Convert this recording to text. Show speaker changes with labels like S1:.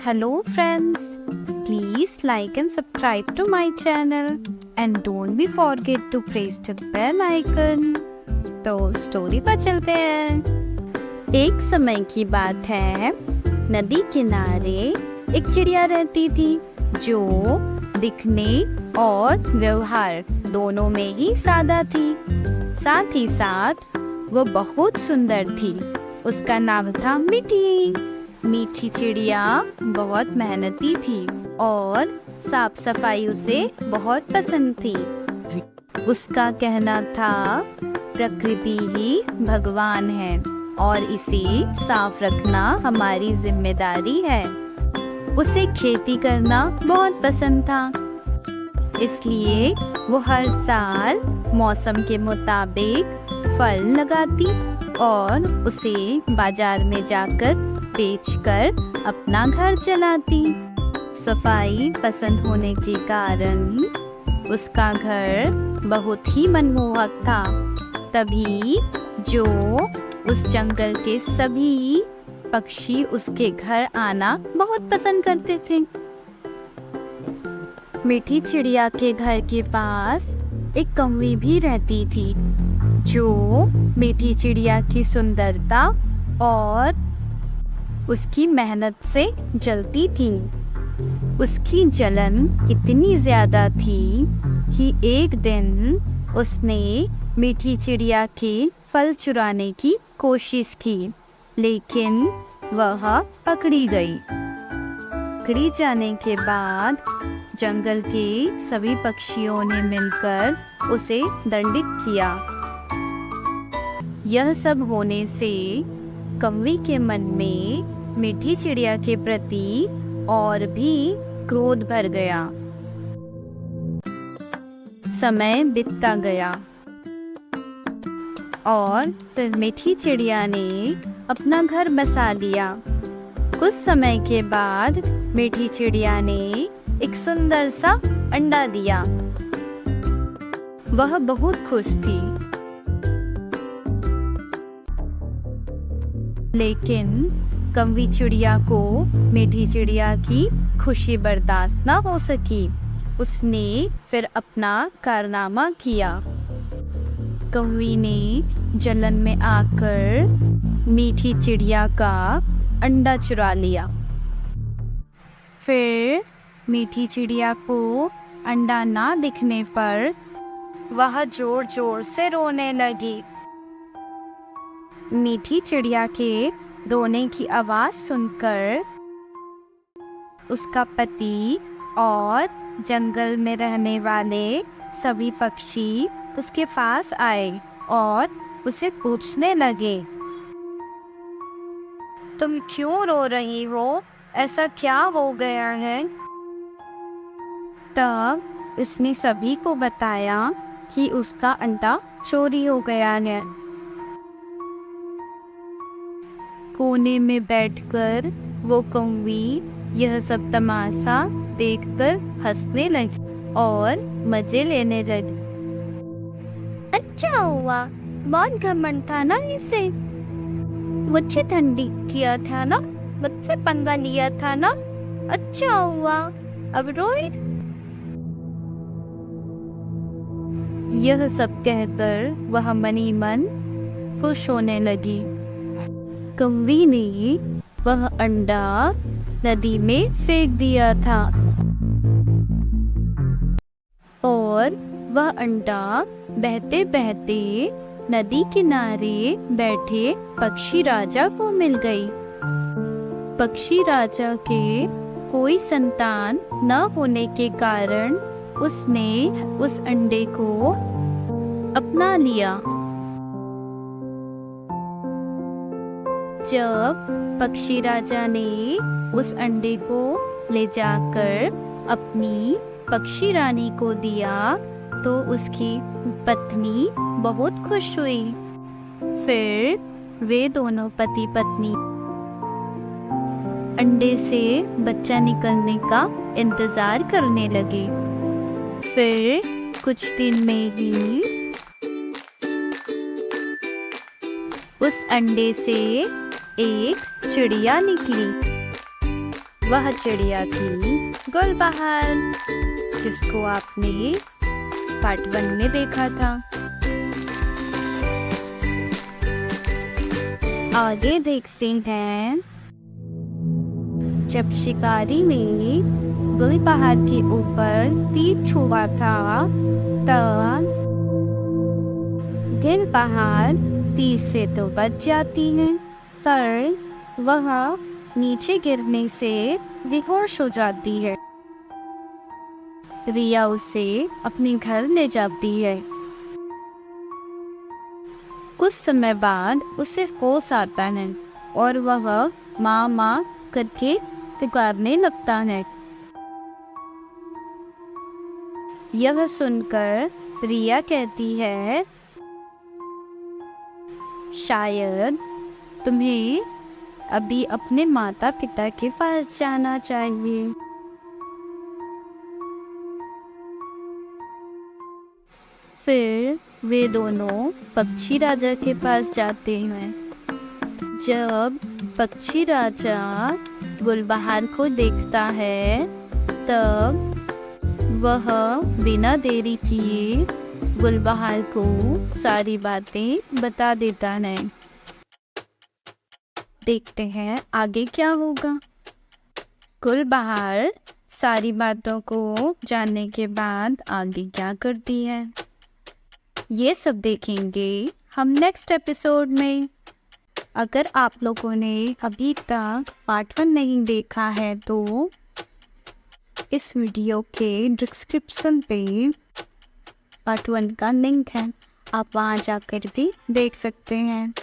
S1: Hello friends, please like and subscribe to my channel and don't be forget to press the bell icon. तो story पर चलते हैं। एक समय की बात है, नदी किनारे एक चिड़िया रहती थी जो दिखने और व्यवहार दोनों में ही सादा थी। साथ ही साथ वो बहुत सुंदर थी। उसका नाम था मीठी। मीठी चिड़िया बहुत मेहनती थी और साफ सफाई उसे बहुत पसंद थी। उसका कहना था प्रकृति ही भगवान है और इसे साफ रखना हमारी जिम्मेदारी है। उसे खेती करना बहुत पसंद था, इसलिए वो हर साल मौसम के मुताबिक फल लगाती और उसे बाजार में जाकर बेचकर अपना घर चलाती। सफाई पसंद होने के कारण उसका घर बहुत ही मनमोहक था। तभी जो उस जंगल के सभी पक्षी उसके घर आना बहुत पसंद करते थे। मीठी चिड़िया के घर के पास एक कौवी भी रहती थी जो मीठी चिड़िया की सुंदरता और उसकी मेहनत से जलती थी। उसकी जलन इतनी ज्यादा थी कि एक दिन उसने मीठी चिड़िया के फल चुराने की कोशिश की, लेकिन वह पकड़ी गई। पकड़ी जाने के बाद जंगल के सभी पक्षियों ने मिलकर उसे दंडित किया। यह सब होने से कौवी के मन में मीठी चिड़िया के प्रति और भी क्रोध भर गया। समय बीतता गया और फिर मीठी चिड़िया ने अपना घर बसा लिया। कुछ समय के बाद मीठी चिड़िया ने एक सुंदर सा अंडा दिया। वह बहुत खुश थी, लेकिन कौवी चिड़िया को मीठी चिड़िया की खुशी बर्दाश्त न हो सकी। उसने फिर अपना कारनामा किया। कौवी ने जलन में आकर मीठी चिड़िया का अंडा चुरा लिया। फिर मीठी चिड़िया को अंडा ना दिखने पर वह जोर जोर से रोने लगी। मीठी चिड़िया के रोने की आवाज सुनकर उसका पति और जंगल में रहने वाले सभी पक्षी उसके पास आए और उसे पूछने लगे, तुम क्यों रो रही हो? ऐसा क्या हो गया है? तब उसने सभी को बताया कि उसका अंडा चोरी हो गया है। कोने में बैठकर वो कौवी यह सब तमाशा देखकर हंसने लगी और मजे लेने लगी। अच्छा हुआ, बहुत घमंड था ना इसे। मुझे ठंडी किया था ना, मुझसे पंगा लिया था ना। अच्छा हुआ, अब रोए। यह सब कहकर वह मनी मन खुश होने लगी। कौवी ने वह अंडा नदी में फेंक दिया था और वह अंडा बहते बहते नदी किनारे बैठे पक्षी राजा को मिल गई। पक्षी राजा के कोई संतान न होने के कारण उसने उस अंडे को अपना लिया। जब पक्षी राजा ने उस अंडे को ले जाकर अपनी पक्षी रानी को दिया तो उसकी पत्नी बहुत खुश हुई। फिर वे दोनों पति पत्नी अंडे से बच्चा निकलने का इंतजार करने लगे। फिर कुछ दिन में ही उस अंडे से एक चिड़िया निकली। वह चिड़िया थी गुलबहार, जिसको आपने पार्ट 1 में देखा था। आगे देखते हैं। जब शिकारी ने गुलबहार के ऊपर तीर छुआ था, तब गुलबहार तीर से तो बच जाती है, पर वह नीचे गिरने से बेहोश हो जाती है। रिया उसे अपने घर ले जाती है। कुछ समय बाद उसे होश आता है और वह माँ माँ करके पुकारने लगता है। यह सुनकर रिया कहती है, शायद तुम्हें अभी अपने माता पिता के पास जाना चाहिए। फिर वे दोनों पक्षी राजा के पास जाते हैं। जब पक्षी राजा गुलबहार को देखता है, तब वह बिना देरी किए गुलबहार को सारी बातें बता देता है। देखते हैं आगे क्या होगा। गुलबहार सारी बातों को जानने के बाद आगे क्या करती है, ये सब देखेंगे हम नेक्स्ट एपिसोड में। अगर आप लोगों ने अभी तक पार्ट 1 नहीं देखा है तो इस वीडियो के डिस्क्रिप्शन पे पार्ट 1 का लिंक है, आप वहाँ जाकर भी देख सकते हैं।